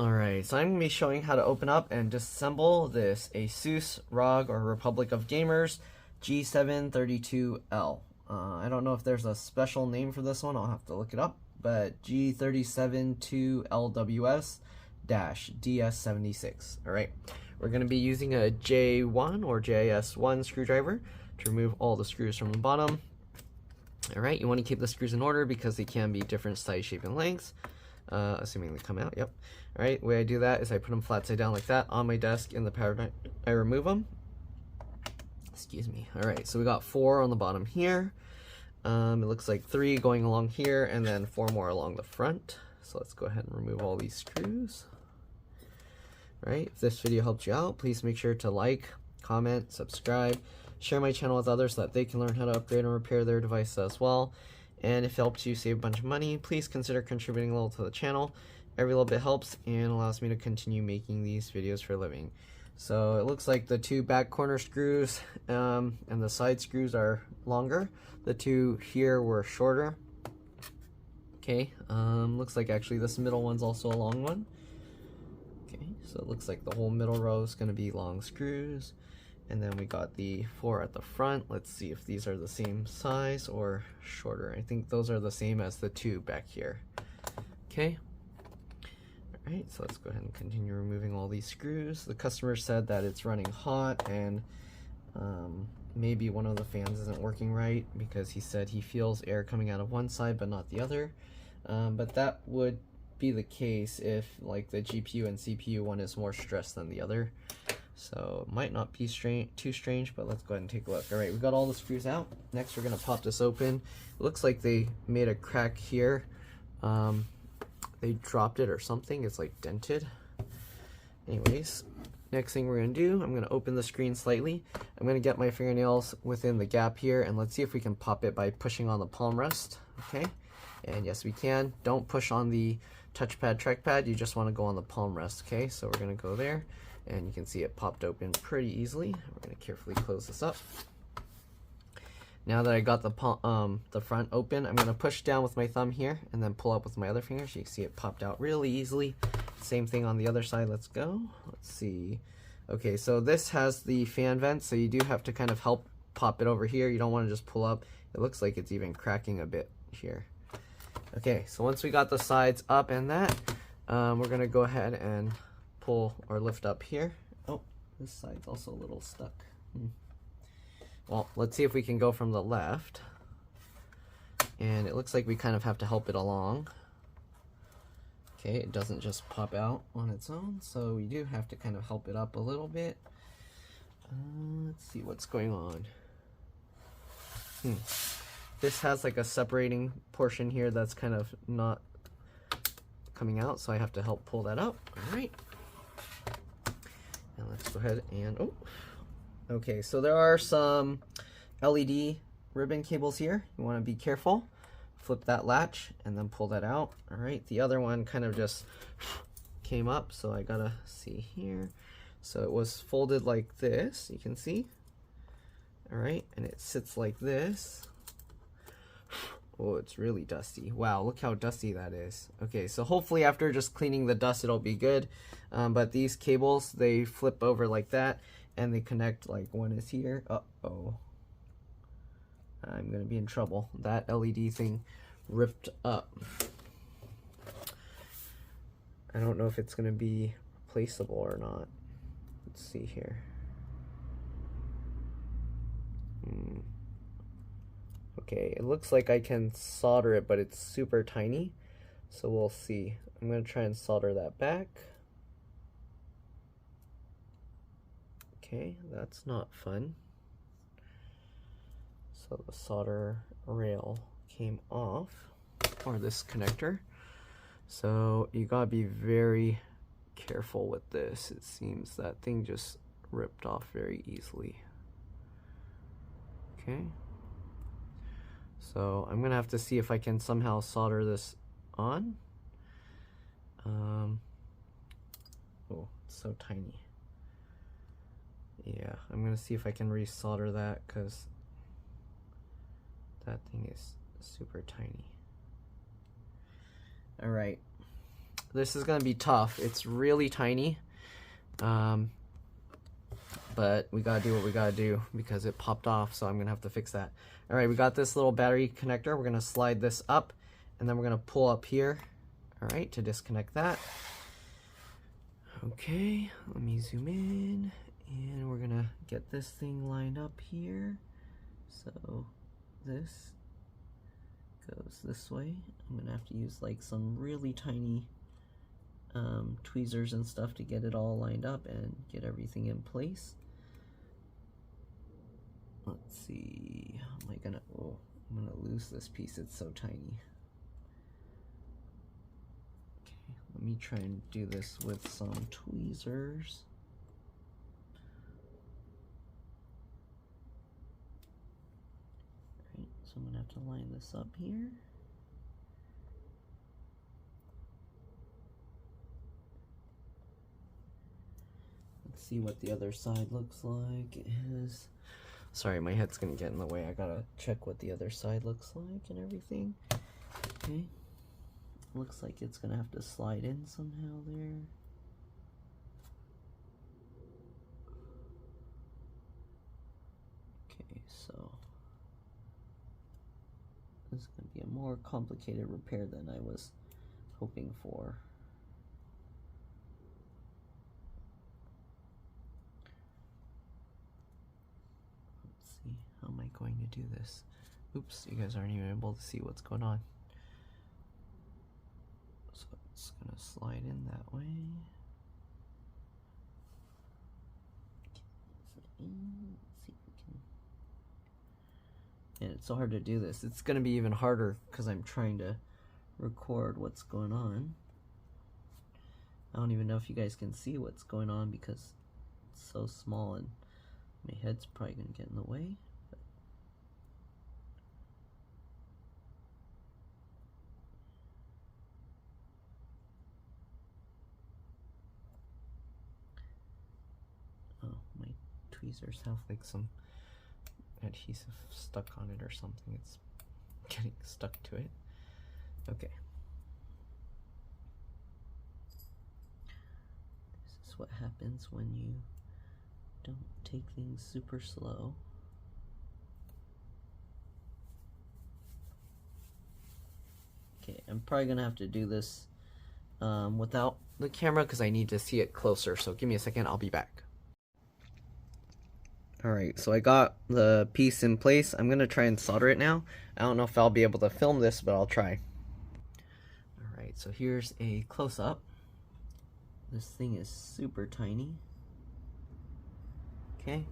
Alright, so I'm going to be showing how to open up and disassemble this ASUS ROG or Republic of Gamers G732L. I don't know if there's a special name for this one, I'll have to look it up, but G732LWS-DS76. Alright, we're going to be using a J1 or JS1 screwdriver to remove all the screws from the bottom. Alright, you want to keep the screws in order because they can be different size, shape, and lengths. Assuming they come out, yep. Alright, the way I do that is I put them flat side down like that on my desk in the power bank. I remove them. Excuse me. Alright, so we got 4 on the bottom here. It looks like 3 going along here and then 4 more along the front. So let's go ahead and remove all these screws. Alright, if this video helped you out, please make sure to like, comment, subscribe, share my channel with others so that they can learn how to upgrade and repair their devices as well. And if it helps you save a bunch of money, please consider contributing a little to the channel. Every little bit helps and allows me to continue making these videos for a living. So it looks like the 2 back corner screws and the side screws are longer. The 2 here were shorter. Okay, looks like actually this middle one's also a long one. Okay, so it looks like the whole middle row is going to be long screws. And then we got the 4 at the front. Let's see if these are the same size or shorter. I think those are the same as the 2 back here. Okay. Alright, so let's go ahead and continue removing all these screws. The customer said that it's running hot and maybe one of the fans isn't working right because he said he feels air coming out of one side but not the other. But that would be the case if like the GPU and CPU one is more stressed than the other. So it might not be too strange, but let's go ahead and take a look. Alright, we got all the screws out. Next we're going to pop this open. It looks like they made a crack here. They dropped it or something. It's like dented. Anyways, next thing we're going to do, I'm going to open the screen slightly. I'm going to get my fingernails within the gap here, and let's see if we can pop it by pushing on the palm rest. Okay, and yes we can. Don't push on the touchpad, trackpad. You just want to go on the palm rest. Okay, so we're going to go there. And you can see it popped open pretty easily. We're going to carefully close this up. Now that I got the front open, I'm going to push down with my thumb here and then pull up with my other finger. So you can see it popped out really easily. Same thing on the other side. Let's go. Let's see. Okay, so this has the fan vent, so you do have to kind of help pop it over here. You don't want to just pull up. It looks like it's even cracking a bit here. Okay, so once we got the sides up and that, we're going to go ahead and pull or lift up here. Oh, this side's also a little stuck. Well, let's see if we can go from the left. And it looks like we kind of have to help it along. Okay, it doesn't just pop out on its own, so we do have to kind of help it up a little bit. Let's see what's going on. This has like a separating portion here that's kind of not coming out, so I have to help pull that up. All right. And let's go ahead and, oh, okay, so there are some LED ribbon cables here. You want to be careful. Flip that latch and then pull that out. All right, the other one kind of just came up, so I gotta see here. So it was folded like this, you can see. All right, and it sits like this. Oh, it's really dusty. Wow, look how dusty that is. Okay, so hopefully after just cleaning the dust, it'll be good. But these cables, they flip over like that, and they connect, like one is here. Uh-oh. I'm gonna be in trouble. That LED thing ripped up. I don't know if it's gonna be replaceable or not. Let's see here. Okay, it looks like I can solder it, but it's super tiny, so we'll see. I'm going to try and solder that back. Okay, that's not fun. So the solder rail came off, or this connector. So you gotta be very careful with this. It seems that thing just ripped off very easily. Okay. So I'm gonna have to see if I can somehow solder this on. Oh, it's so tiny. Yeah, I'm gonna see if I can resolder that because that thing is super tiny. All right, This is gonna be tough. It's really tiny, but we gotta do what we gotta do because it popped off, so I'm gonna have to fix that. All right, we got this little battery connector. We're gonna slide this up, and then we're gonna pull up here, all right, to disconnect that. Okay, let me zoom in, and we're gonna get this thing lined up here. So this goes this way. I'm gonna have to use like some really tiny tweezers and stuff to get it all lined up and get everything in place. Let's see, how am I gonna, oh, I'm gonna lose this piece, it's so tiny. Okay, let me try and do this with some tweezers. Alright, so I'm gonna have to line this up here. Let's see what the other side looks like. It is, sorry, my head's gonna get in the way. I gotta check what the other side looks like and everything. Okay. Looks like it's gonna have to slide in somehow there. Okay, so this is gonna be a more complicated repair than I was hoping for. How am I going to do this? Oops, you guys aren't even able to see what's going on. So it's gonna slide in that way. Let's see if we can. And it's so hard to do this. It's gonna be even harder because I'm trying to record what's going on. I don't even know if you guys can see what's going on because it's so small and my head's probably gonna get in the way. Tweezers have like some adhesive stuck on it or something. It's getting stuck to it. Okay. This is what happens when you don't take things super slow. Okay, I'm probably gonna have to do this without the camera because I need to see it closer. So give me a second, I'll be back. Alright, so I got the piece in place. I'm going to try and solder it now. I don't know if I'll be able to film this, but I'll try. Alright, so here's a close-up. This thing is super tiny. Okay.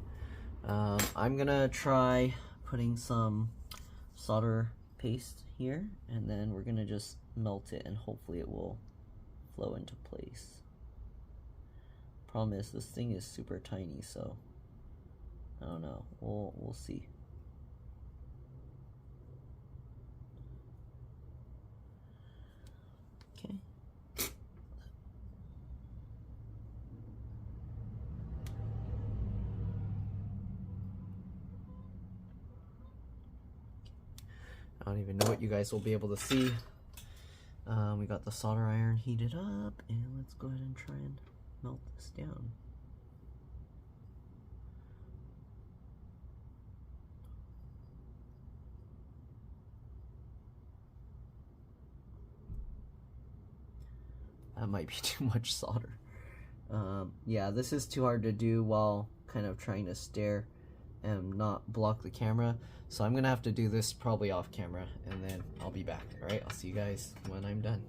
I'm going to try putting some solder paste here, and then we're going to just melt it, and hopefully it will flow into place. Problem is, this thing is super tiny, so I don't know. We'll see. Okay. I don't even know what you guys will be able to see. We got the solder iron heated up, and let's go ahead and try and melt this down. That might be too much solder. Yeah, this is too hard to do while kind of trying to stare and not block the camera. So I'm gonna have to do this probably off camera, and then I'll be back. Alright, I'll see you guys when I'm done.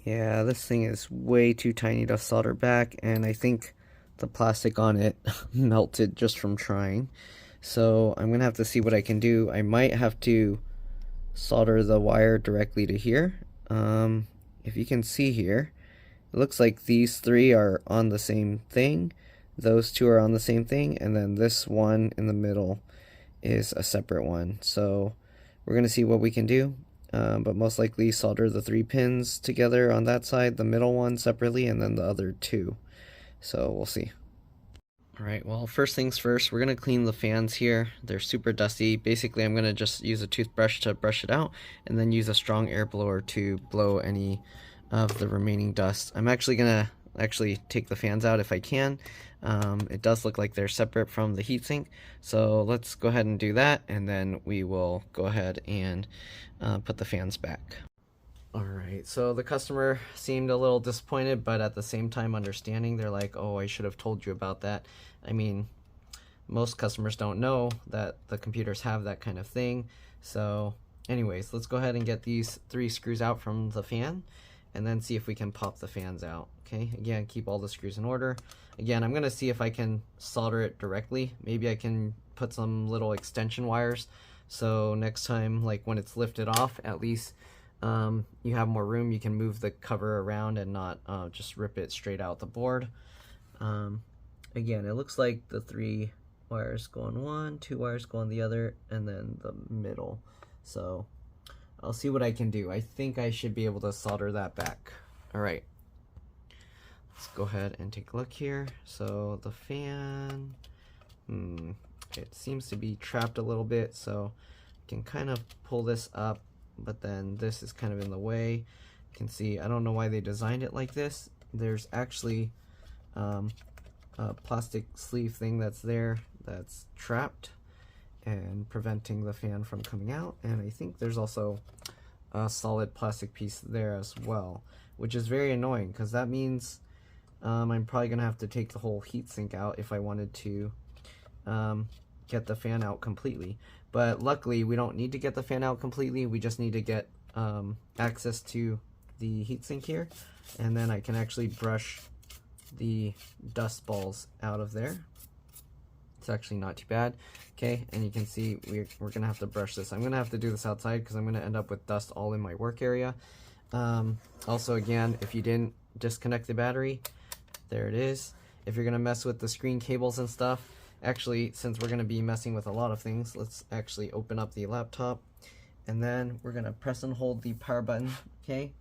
Yeah, this thing is way too tiny to solder back, and I think the plastic on it melted just from trying. So I'm gonna have to see what I can do. I might have to solder the wire directly to here. If you can see here, it looks like these three are on the same thing, those two are on the same thing, and then this one in the middle is a separate one. So we're going to see what we can do, but most likely solder the 3 pins together on that side, the middle one separately, and then the other 2. So we'll see. Alright, well, first things first, we're going to clean the fans here. They're super dusty. Basically, I'm going to just use a toothbrush to brush it out, and then use a strong air blower to blow any of the remaining dust. I'm actually going to take the fans out if I can. It does look like they're separate from the heatsink, so let's go ahead and do that, and then we will go ahead and put the fans back. Alright, so the customer seemed a little disappointed, but at the same time understanding. They're like, oh, I should have told you about that. I mean, most customers don't know that the computers have that kind of thing. So anyways, let's go ahead and get these 3 screws out from the fan, and then see if we can pop the fans out. Okay, again, keep all the screws in order. Again, I'm going to see if I can solder it directly. Maybe I can put some little extension wires, so next time, like when it's lifted off, at least you have more room. You can move the cover around and not just rip it straight out the board. Again, it looks like the 3 wires go on one, 2 wires go on the other, and then the middle. So I'll see what I can do. I think I should be able to solder that back. Alright, let's go ahead and take a look here. So the fan, it seems to be trapped a little bit, so I can kind of pull this up, but then this is kind of in the way. You can see, I don't know why they designed it like this. There's actually a plastic sleeve thing that's there that's trapped and preventing the fan from coming out, and I think there's also a solid plastic piece there as well, which is very annoying because that means I'm probably gonna have to take the whole heatsink out if I wanted to get the fan out completely. But luckily we don't need to get the fan out completely, we just need to get access to the heatsink here, and then I can actually brush the dust balls out of there. It's actually not too bad. Okay, and you can see we're gonna have to brush this. I'm gonna have to do this outside because I'm gonna end up with dust all in my work area. Also, again, if you didn't disconnect the battery, there it is. If you're gonna mess with the screen cables and stuff, actually, since we're gonna be messing with a lot of things, let's actually open up the laptop, and then we're gonna press and hold the power button. Okay,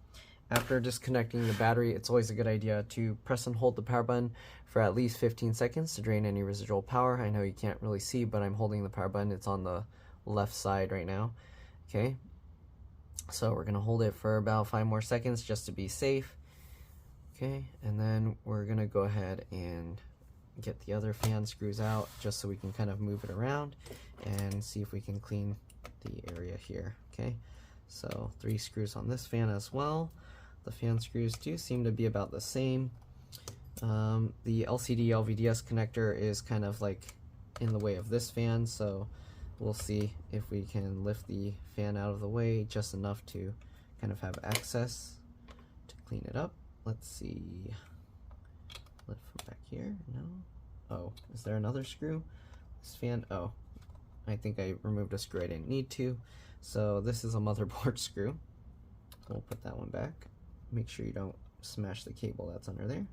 after disconnecting the battery, it's always a good idea to press and hold the power button for at least 15 seconds to drain any residual power. I know you can't really see, but I'm holding the power button. It's on the left side right now. Okay, so we're gonna hold it for about 5 more seconds just to be safe. Okay, and then we're gonna go ahead and get the other fan screws out just so we can kind of move it around and see if we can clean the area here. Okay, so 3 screws on this fan as well. The fan screws do seem to be about the same. The LCD LVDS connector is kind of like in the way of this fan, so we'll see if we can lift the fan out of the way just enough to kind of have access to clean it up. Let's see. Lift from back here. No. Oh, is there another screw? This fan. Oh, I think I removed a screw I didn't need to. So this is a motherboard screw. We'll put that one back. Make sure you don't smash the cable that's under there.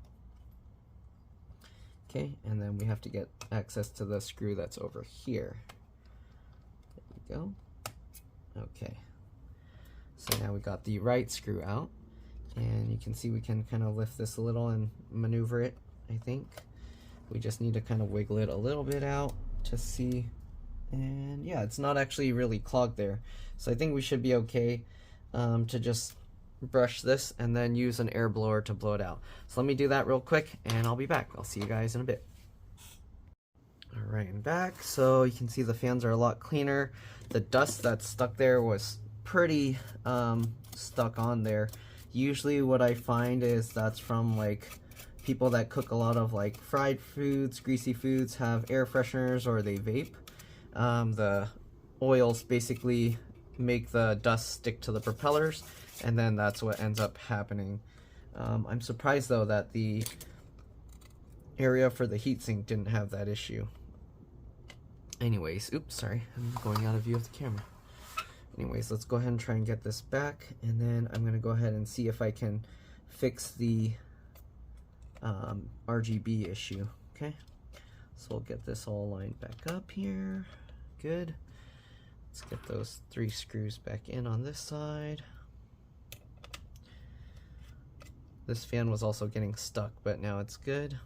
Okay, and then we have to get access to the screw that's over here. There we go. Okay, so now we got the right screw out, and you can see we can kind of lift this a little and maneuver it. I think we just need to kind of wiggle it a little bit out to see, and yeah, it's not actually really clogged there, so I think we should be okay to just brush this and then use an air blower to blow it out. So let me do that real quick and I'll be back. I'll see you guys in a bit. Alright, I'm back. So you can see the fans are a lot cleaner. The dust that's stuck there was pretty stuck on there. Usually what I find is that's from like people that cook a lot of like fried foods, greasy foods, have air fresheners, or they vape. The oils basically make the dust stick to the propellers, and then that's what ends up happening. I'm surprised though that the area for the heatsink didn't have that issue. Anyways, oops, sorry, I'm going out of view of the camera. Anyways, let's go ahead and try and get this back, and then I'm gonna go ahead and see if I can fix the RGB issue. Okay, so we'll get this all lined back up here. Good. Let's get those 3 screws back in on this side. This fan was also getting stuck, but now it's good.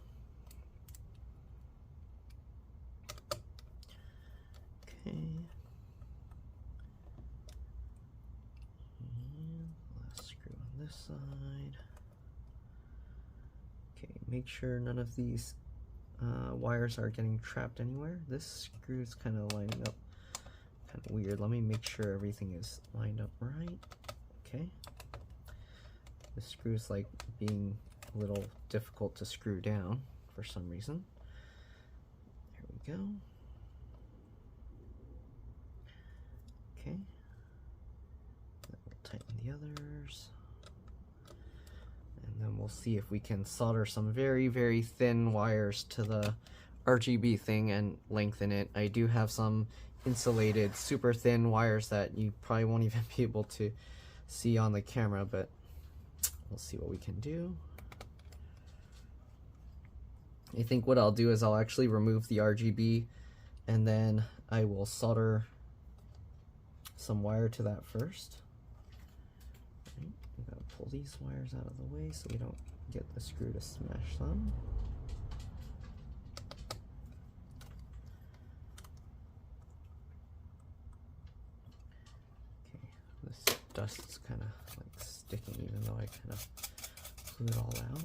Okay, make sure none of these wires are getting trapped anywhere. This screw is kind of lining up kind of weird. Let me make sure everything is lined up right. Okay. The screw is like being a little difficult to screw down for some reason. There we go. Okay. Then we'll tighten the others. And then we'll see if we can solder some very, very thin wires to the RGB thing and lengthen it. I do have some insulated, super thin wires that you probably won't even be able to see on the camera, but we'll see what we can do. I think what I'll do is I'll actually remove the RGB and then I will solder some wire to that first. Right, we gotta pull these wires out of the way so we don't get the screw to smash them. Okay, this dust's kind of like sticking even though I kind of blew it all out.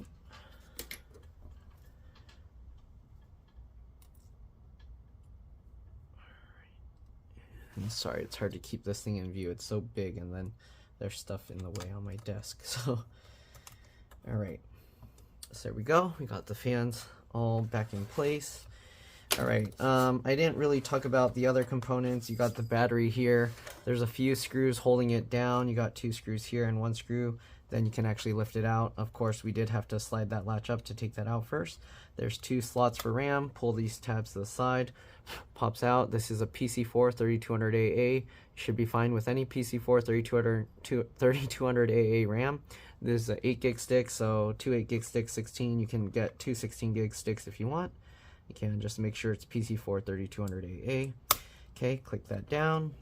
I'm sorry, it's hard to keep this thing in view. It's so big and then there's stuff in the way on my desk. So, all right, so there we go. We got the fans all back in place. All right, I didn't really talk about the other components. You got the battery here. There's a few screws holding it down. You got 2 screws here and 1 screw. Then you can actually lift it out. Of course, we did have to slide that latch up to take that out first. There's 2 slots for RAM. Pull these tabs to the side. Pops out. This is a PC4 3200AA. Should be fine with any PC4 3200AA RAM. This is an 8 gig stick, so 2 8 gig sticks, 16. You can get 2 16 gig sticks if you want. You can just make sure it's PC4 3200AA. Okay, click that down.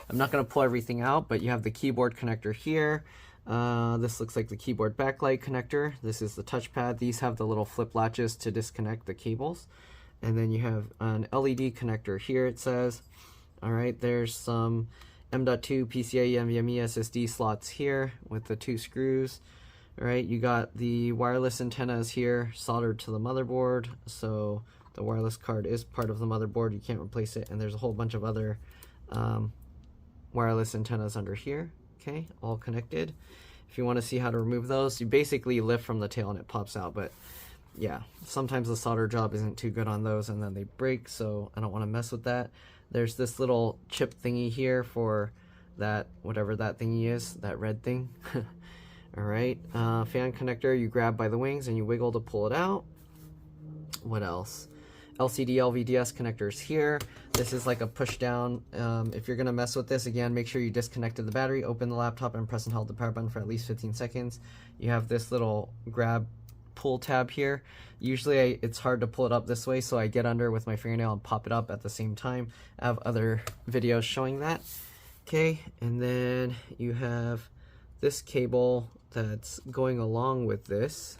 I'm not going to pull everything out, but you have the keyboard connector here. This looks like the keyboard backlight connector. This is the touchpad. These have the little flip latches to disconnect the cables. And then you have an LED connector here, it says. All right, there's some M.2 PCIe NVMe SSD slots here with the 2 screws. All right, you got the wireless antennas here soldered to the motherboard. So the wireless card is part of the motherboard. You can't replace it. And there's a whole bunch of other wireless antennas under here. Okay, all connected. If you want to see how to remove those, you basically lift from the tail and it pops out. But yeah, sometimes the solder job isn't too good on those and then they break, so I don't want to mess with that. There's this little chip thingy here for that, whatever that thingy is, that red thing. All right, fan connector you grab by the wings and you wiggle to pull it out. What else? LCD LVDS connectors here. This is like a push down. If you're gonna mess with this, again, make sure you disconnected the battery, open the laptop, and press and hold the power button for at least 15 seconds. You have this little grab pull tab here. Usually it's hard to pull it up this way, so I get under with my fingernail and pop it up at the same time. I have other videos showing that. Okay, and then you have this cable that's going along with this,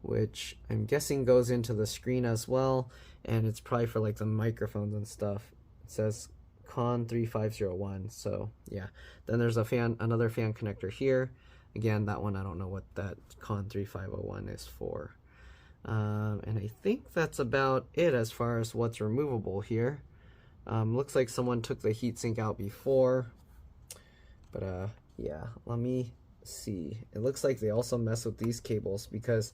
which I'm guessing goes into the screen as well, and it's probably for like the microphones and stuff. It says CON 3501, so yeah. Then there's a another fan connector here. Again, that one I don't know what that CON 3501 is for. And I think that's about it as far as what's removable here. Looks like someone took the heatsink out before, but yeah, let me see. It looks like they also mess with these cables because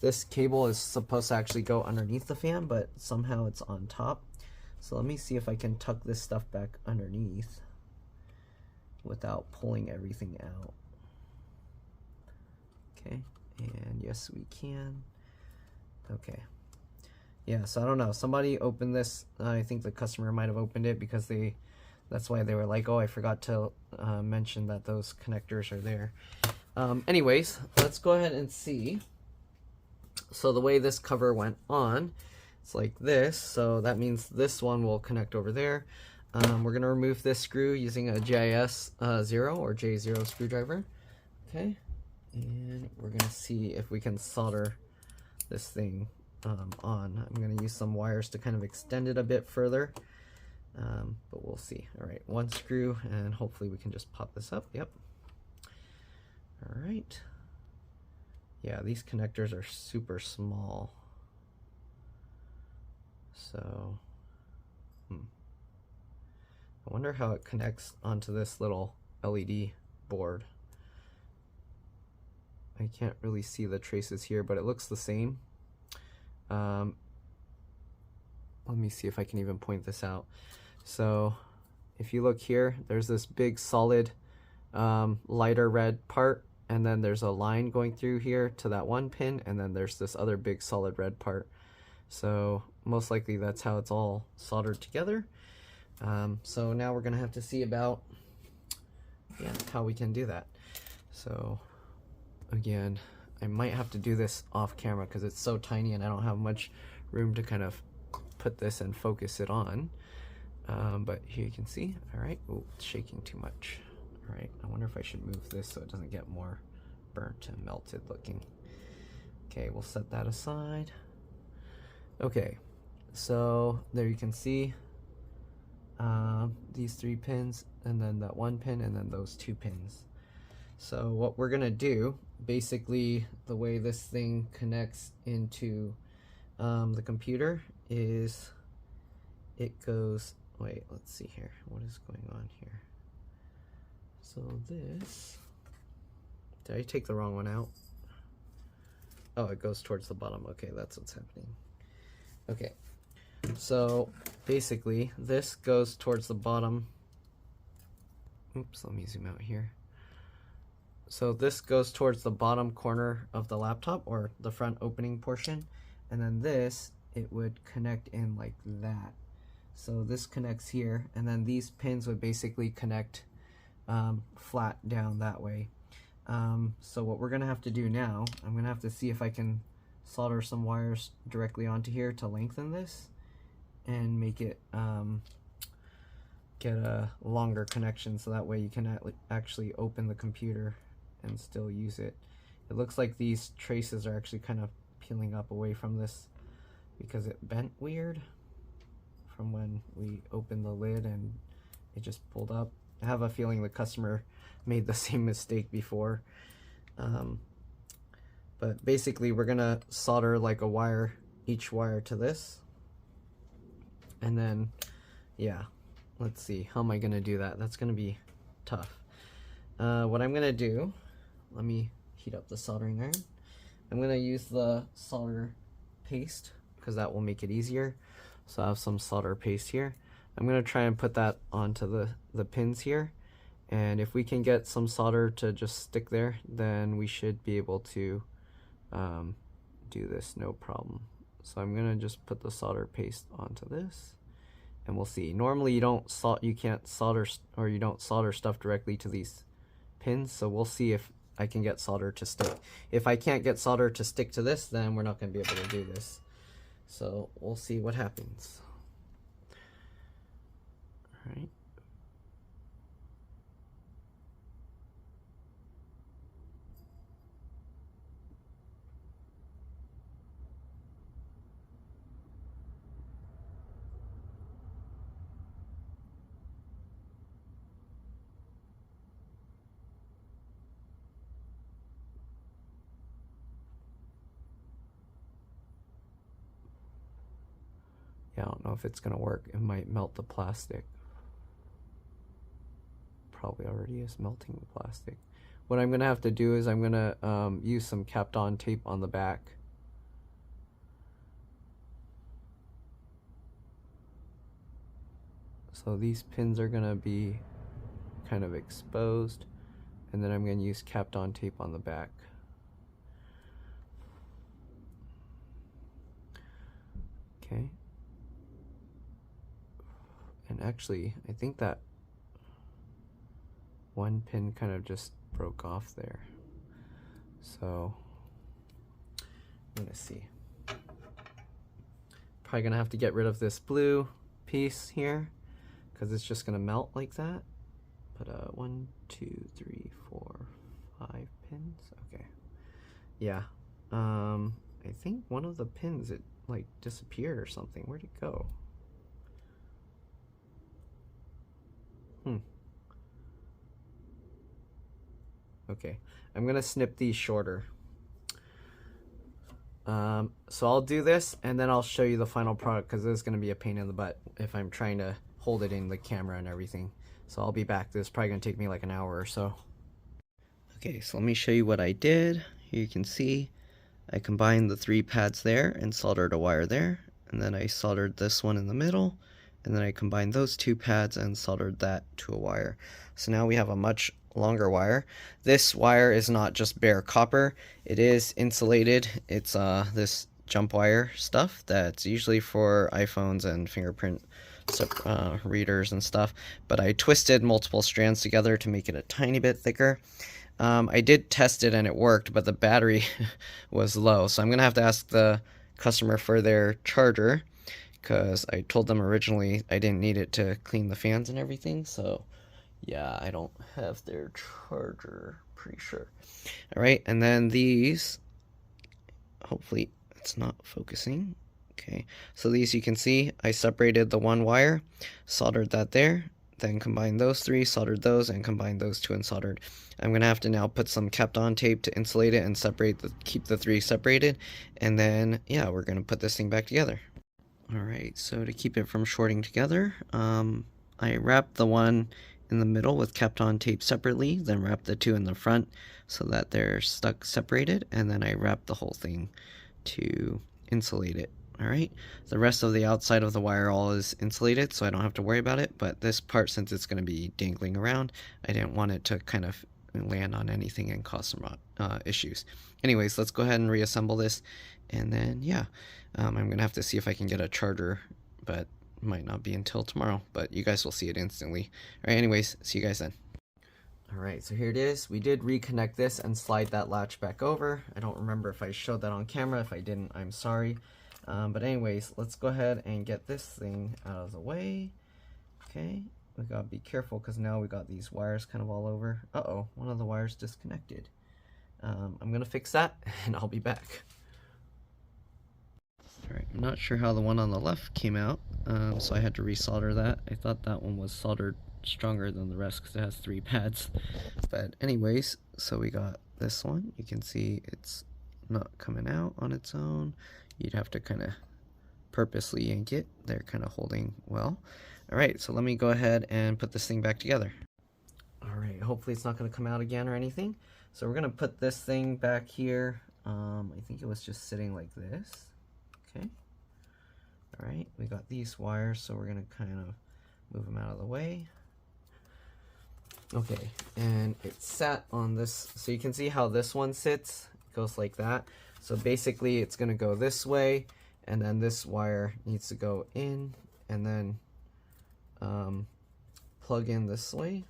this cable is supposed to actually go underneath the fan, but somehow it's on top. So let me see if I can tuck this stuff back underneath without pulling everything out. Okay, and yes, we can. Okay. Yeah, so I don't know. Somebody opened this. I think the customer might have opened it because that's why they were like, oh, I forgot to mention that those connectors are there. Anyways, let's go ahead and see. So the way this cover went on, it's like this. So that means this one will connect over there. We're going to remove this screw using a GIS 0 or J0 screwdriver. Okay. And we're going to see if we can solder this thing on. I'm going to use some wires to kind of extend it a bit further. But we'll see. All right, 1 screw, and hopefully we can just pop this up. Yep. All right. Yeah, these connectors are super small. So, I wonder how it connects onto this little LED board. I can't really see the traces here, but it looks the same. Let me see if I can even point this out. So if you look here, there's this big solid lighter red part, and then there's a line going through here to that one pin, and then there's this other big solid red part. So most likely that's how it's all soldered together. So now we're gonna have to see about how we can do that. So again, I might have to do this off camera because it's so tiny and I don't have much room to kind of put this and focus it on. But here you can see, all right, oh, it's shaking too much. All right, I wonder if I should move this so it doesn't get more burnt and melted looking. Okay, we'll set that aside. Okay, so there you can see these 3 pins, and then that 1 pin, and then those 2 pins. So what we're gonna do, basically the way this thing connects into the computer is it goes, wait, let's see here, what is going on here? So this, did I take the wrong one out? Oh, it goes towards the bottom. Okay, that's what's happening. Okay, so basically this goes towards the bottom. Oops, let me zoom out here. So this goes towards the bottom corner of the laptop, or the front opening portion, and then this, it would connect in like that. So this connects here, and then these pins would basically connect flat down that way. So what we're gonna have to do now, I'm gonna have to see if I can solder some wires directly onto here to lengthen this and make it get a longer connection, so that way you can actually open the computer and still use it. It looks like these traces are actually kind of peeling up away from this because it bent weird from when we opened the lid and it just pulled up. I have a feeling the customer made the same mistake before. But basically we're gonna solder like a wire, each wire to this, and then let's see, how am I gonna do that? That's gonna be tough. What I'm gonna do, let me heat up the soldering iron. I'm gonna use the solder paste because that will make it easier. So I have some solder paste here. I'm gonna try and put that onto the pins here, and if we can get some solder to just stick there, then we should be able to do this no problem. So I'm gonna just put the solder paste onto this, and we'll see. Normally you can't solder, or you don't solder stuff directly to these pins, so we'll see if I can get solder to stick. If I can't get solder to stick to this, then we're not gonna be able to do this. So we'll see what happens. All right. Yeah, I don't know if it's gonna work. It might melt the plastic. Probably already is melting the plastic. What I'm gonna have to do is I'm gonna use some capped on tape on the back. So these pins are gonna be kind of exposed, and then I'm gonna use capped on tape on the back. Okay. And actually, I think that one pin kind of just broke off there. So I'm gonna see. Probably gonna have to get rid of this blue piece here because it's just gonna melt like that. But 1, 2, 3, 4, 5 pins. Okay. Yeah. I think one of the pins, it like disappeared or something. Where'd it go? Okay, I'm gonna snip these shorter. So I'll do this and then I'll show you the final product, because this is going to be a pain in the butt if I'm trying to hold it in the camera and everything. So I'll be back. This is probably going to take me like an hour or so. Okay, so let me show you what I did. Here you can see I combined the 3 pads there and soldered a wire there, and then I soldered this one in the middle, and then I combined those 2 pads and soldered that to a wire. So now we have a much longer wire. This wire is not just bare copper, it is insulated. It's this jump wire stuff that's usually for iPhones and fingerprint readers and stuff, but I twisted multiple strands together to make it a tiny bit thicker. I did test it and it worked, but the battery was low, so I'm gonna have to ask the customer for their charger, because I told them originally I didn't need it to clean the fans and everything. So yeah, I don't have their charger, pretty sure. All right, and then these, hopefully it's not focusing. Okay, so these, you can see I separated the 1 wire, soldered that there, then combined those 3, soldered those, and combined those 2 and soldered. I'm gonna have to now put some Kapton tape to insulate it and keep the 3 separated, and then yeah, we're gonna put this thing back together. Alright, so to keep it from shorting together, I wrapped the one in the middle with Kapton tape separately, then wrapped the 2 in the front so that they're stuck separated, and then I wrapped the whole thing to insulate it. Alright, the rest of the outside of the wire all is insulated, so I don't have to worry about it, but this part, since it's going to be dangling around, I didn't want it to kind of land on anything and cause some issues. Anyways, let's go ahead and reassemble this, and then yeah, I'm going to have to see if I can get a charger, but might not be until tomorrow, but you guys will see it instantly. Alright, anyways, see you guys then. Alright, so here it is. We did reconnect this and slide that latch back over. I don't remember if I showed that on camera. If I didn't, I'm sorry. But anyways, let's go ahead and get this thing out of the way. Okay, we gotta be careful because now we got these wires kind of all over. Uh-oh, one of the wires disconnected. I'm gonna fix that and I'll be back. Alright, I'm not sure how the one on the left came out, so I had to resolder that. I thought that one was soldered stronger than the rest because it has 3 pads. But anyways, so we got this one. You can see it's not coming out on its own. You'd have to kind of purposely yank it. They're kind of holding well. Alright, so let me go ahead and put this thing back together. Alright, hopefully it's not going to come out again or anything. So we're going to put this thing back here. I think it was just sitting like this. Okay. Alright, we got these wires, so we're going to kind of move them out of the way. Okay, and it sat on this, so you can see how this one sits. It goes like that. So basically it's going to go this way, and then this wire needs to go in, and then plug in this way.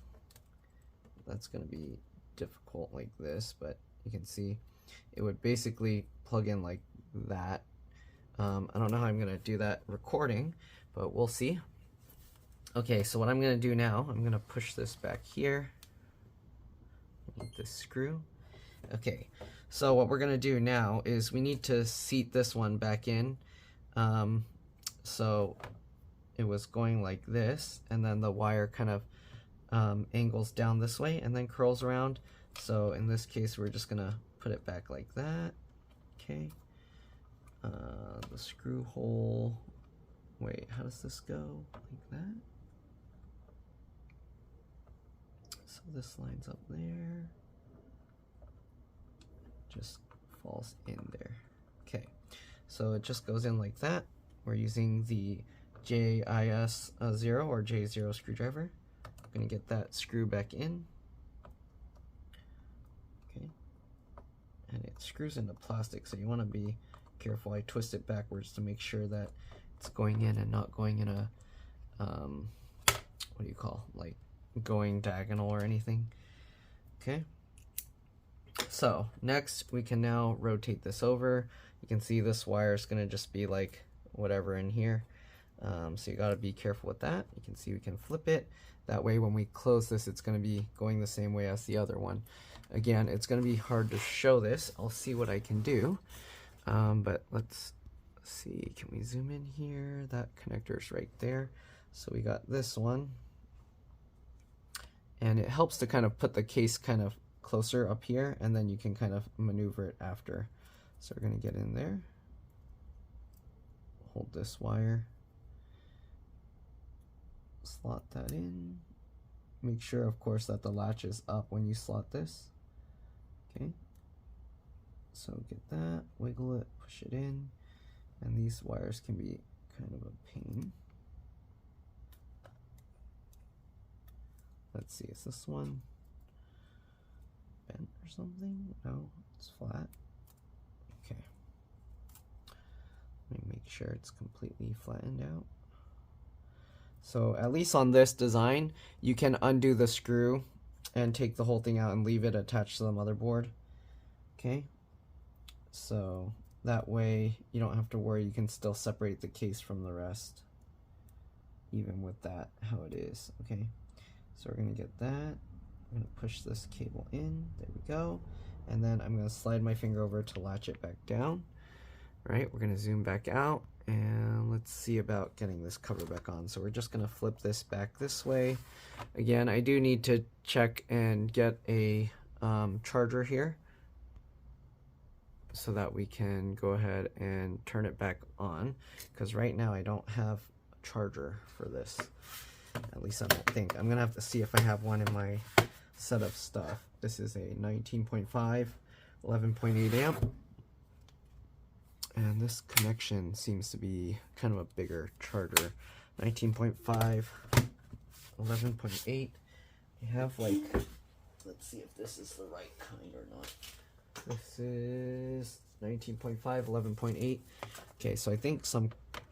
That's going to be difficult like this, but you can see it would basically plug in like that. I don't know how I'm going to do that recording, but we'll see. Okay, so what I'm going to do now, I'm going to push this back here. Need this screw. Okay, so what we're going to do now is we need to seat this one back in. So it was going like this, and then the wire kind of angles down this way and then curls around. So in this case, we're just going to put it back like that. Okay. The screw hole, wait, how does this go? Like that. So this lines up there, just falls in there. Okay, so it just goes in like that. We're using the JIS 0 or J0 screwdriver. I'm gonna get that screw back in. Okay, and it screws into plastic, so you want to be careful. I twist it backwards to make sure that it's going in and not going in a what do you call, like going diagonal or anything. Okay, so next we can now rotate this over. You can see this wire is going to just be like whatever in here, so you got to be careful with that. You can see we can flip it that way. When we close this, it's going to be going the same way as the other one. Again, it's going to be hard to show this. I'll see what I can do. But let's see, can we zoom in here? That connector's right there. So we got this one, and it helps to kind of put the case kind of closer up here, and then you can kind of maneuver it after. So we're going to get in there, hold this wire, slot that in. Make sure, of course, that the latch is up when you slot this. Okay. So get that, wiggle it, push it in, and these wires can be kind of a pain. Let's see, is this one bent or something? No, it's flat. Okay. Let me make sure it's completely flattened out. So at least on this design, you can undo the screw and take the whole thing out and leave it attached to the motherboard. Okay. So that way you don't have to worry, you can still separate the case from the rest, even with that how it is. Okay. So we're going to get that. I'm going to push this cable in. There we go. And then I'm going to slide my finger over to latch it back down. All right, we're going to zoom back out and let's see about getting this cover back on. So we're just going to flip this back this way. Again, I do need to check and get a charger here so that we can go ahead and turn it back on, because right now I don't have a charger for this. At least I don't think. I'm gonna have to see if I have one in my set of stuff. This is a 19.5 11.8 amp, and this connection seems to be kind of a bigger charger. 19.5 11.8. I have, like, let's see if this is the right kind or not. This is 19.5 11.8. Okay, so I think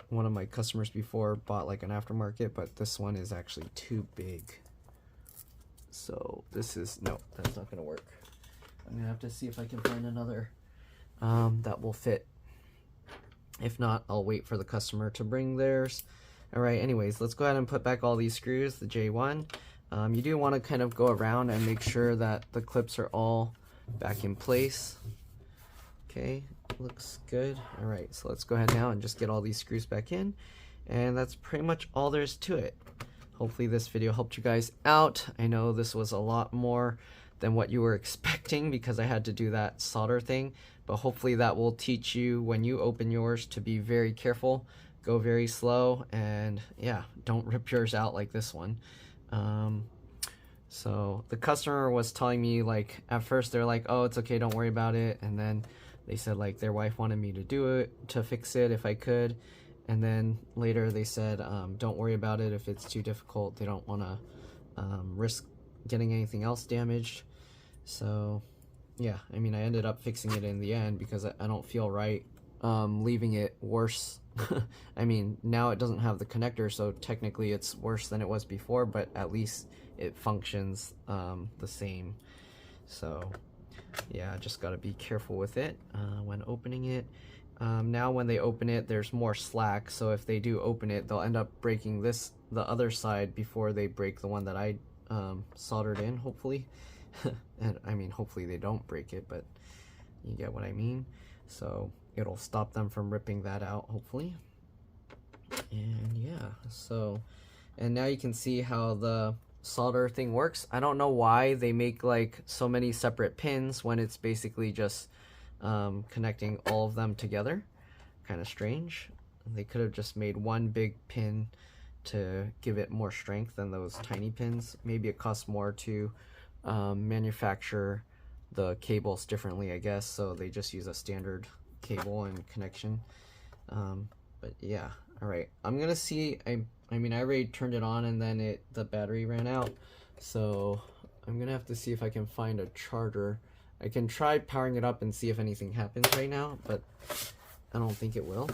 one of my customers before bought like an aftermarket, but this one is actually too big. So this is, no, that's not gonna work. I'm gonna have to see if I can find another that will fit. If not, I'll wait for the customer to bring theirs. All right, anyways, let's go ahead and put back all these screws, the J1. You do want to kind of go around and make sure that the clips are all back in place. Okay, looks good. All right, so let's go ahead now and just get all these screws back in, and that's pretty much all there is to it. Hopefully this video helped you guys out. I know this was a lot more than what you were expecting because I had to do that solder thing, but hopefully that will teach you when you open yours to be very careful, go very slow, and yeah, don't rip yours out like this one. So the customer was telling me, like, at first they're like, oh, it's okay, don't worry about it, and then they said like their wife wanted me to do it, to fix it if I could, and then later they said don't worry about it if it's too difficult. They don't want to risk getting anything else damaged. So yeah, I mean, I ended up fixing it in the end because I don't feel right leaving it worse. I mean, now it doesn't have the connector, so technically it's worse than it was before, but at least it functions the same. So yeah, just got to be careful with it when opening it. Now when they open it, there's more slack, so if they do open it, they'll end up breaking the other side before they break the one that I soldered in, hopefully. And I mean, hopefully they don't break it, but you get what I mean. So it'll stop them from ripping that out, hopefully. And yeah, so, and now you can see how the solder thing works. I don't know why they make like so many separate pins when it's basically just connecting all of them together. Kind of strange. They could have just made one big pin to give it more strength than those tiny pins. Maybe it costs more to manufacture the cables differently, I guess, so they just use a standard cable and connection. But yeah, all right, I'm gonna see. I mean, I already turned it on and then the battery ran out, so I'm gonna have to see if I can find a charger. I can try powering it up and see if anything happens right now, but I don't think it will.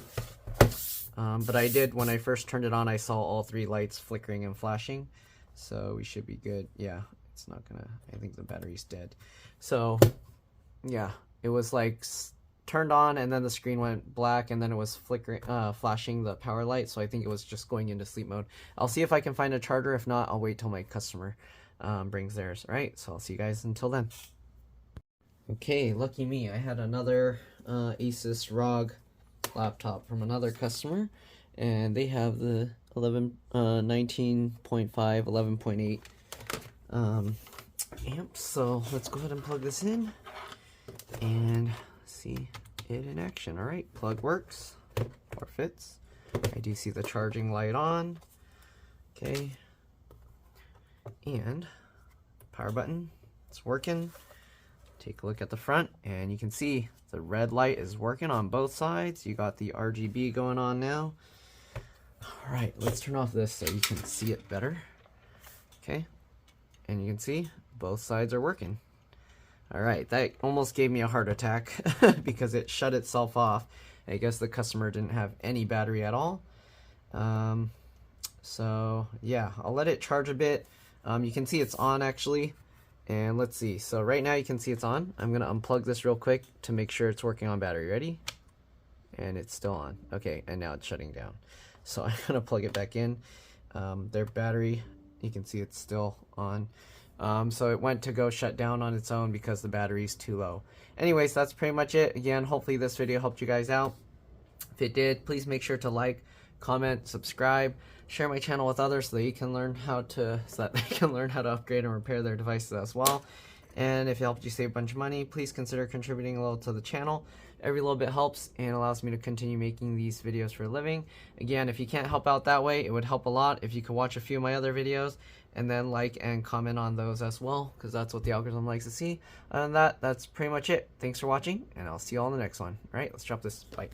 But I did, when I first turned it on, I saw all three lights flickering and flashing, so we should be good. Yeah, it's not gonna, I think the battery's dead. So yeah, it was like turned on and then the screen went black and then it was flickering, flashing the power light, so I think it was just going into sleep mode. I'll see if I can find a charger. If not, I'll wait till my customer brings theirs. All right, so I'll see you guys until then. Okay, lucky me, I had another ASUS ROG laptop from another customer, and they have the 19.5 11.8 amps. So let's go ahead and plug this in and see it in action. All right, plug works or fits. I do see the charging light on. Okay, and power button, it's working. Take a look at the front and you can see the red light is working on both sides. You got the RGB going on now. All right, let's turn off this so you can see it better. Okay, and you can see both sides are working. All right, that almost gave me a heart attack because it shut itself off. I guess the customer didn't have any battery at all. So yeah, I'll let it charge a bit. You can see it's on actually, and let's see. So right now you can see it's on. I'm gonna unplug this real quick to make sure it's working on battery. Ready? And it's still on. Okay, and now it's shutting down. So I'm gonna plug it back in. Their battery, you can see it's still on. So it went to go shut down on its own because the battery's too low. Anyways, that's pretty much it. Again, hopefully this video helped you guys out. If it did, please make sure to like, comment, subscribe, share my channel with others so that they can learn how to upgrade and repair their devices as well. And if it helped you save a bunch of money, please consider contributing a little to the channel. Every little bit helps and allows me to continue making these videos for a living. Again, if you can't help out that way, it would help a lot if you could watch a few of my other videos and then like and comment on those as well, because that's what the algorithm likes to see. Other than that, that's pretty much it. Thanks for watching, and I'll see you all in the next one. All right, let's drop this. Bye.